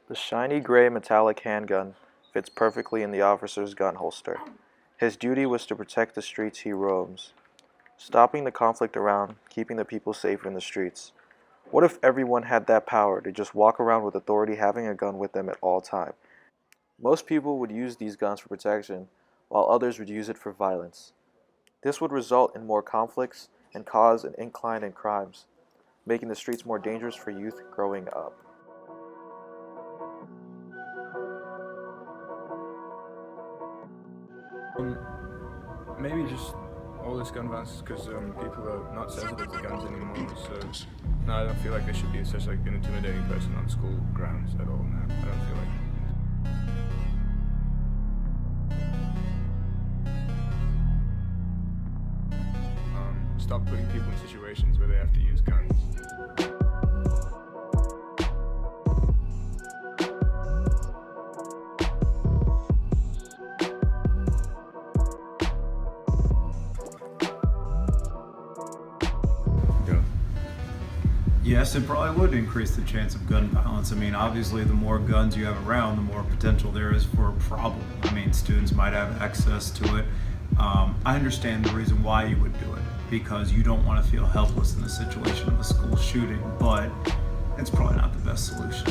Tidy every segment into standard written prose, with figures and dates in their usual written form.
The shiny gray metallic handgun fits perfectly in the officer's gun holster. His duty was to protect the streets he roams, stopping the conflict around, keeping the people safe in the streets. What if everyone had that power to just walk around with authority having a gun with them at all times? Most people would use these guns for protection, while others would use it for violence. This would result in more conflicts and cause an incline in crimes, making the streets more dangerous for youth growing up. Maybe just all this gun violence is because people are not sensitive to guns anymore. So no, I don't feel like there should be such like an intimidating person on school grounds at all. No, I don't feel like. Stop putting people in situations where they have to use guns. Yes, it probably would increase the chance of gun violence. I mean, obviously, the more guns you have around, the more potential there is for a problem. I mean, students might have access to it. I understand the reason why you would do it, because you don't want to feel helpless in the situation of a school shooting, but it's probably not the best solution.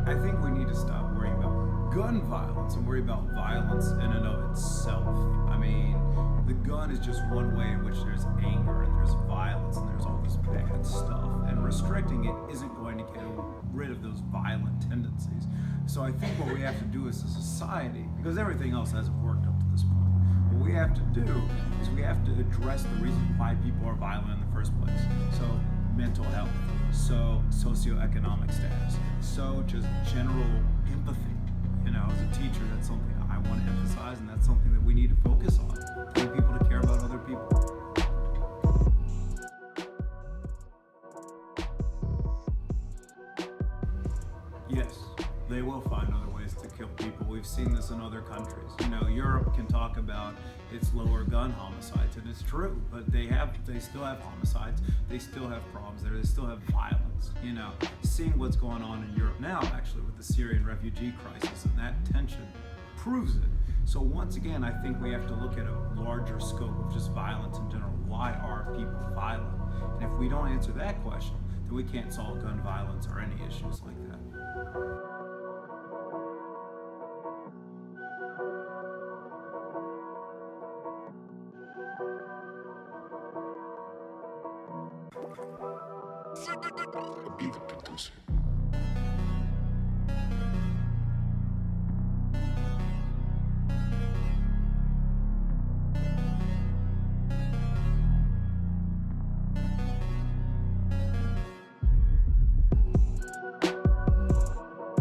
I think we need to stop worrying about gun violence and worry about violence in and of itself. I mean, the gun is just one way in which there's anger and there's violence and there's all this bad stuff. And restricting it isn't going to get rid of those violent tendencies. So I think what we have to do as a society, because everything else hasn't worked up to this point, what we have to do is we have to address the reason why people are violent in the first place. So mental health, so socioeconomic status, so just general empathy. You know, as a teacher, that's something I want to emphasize, and that's something that we need to focus on. Getting people to care about other people. Yes, they will find other ways to kill people. We've seen this in other countries. You know, Europe can talk about its lower gun homicides, and it's true, but they still have homicides, they still have problems there, they still have violence. You know, seeing what's going on in Europe now, actually, with the Syrian refugee crisis, and that tension proves it. So once again, I think we have to look at a larger scope of just violence in general. Why are people violent? And if we don't answer that question, then we can't solve gun violence or any issues like that. Be the producer.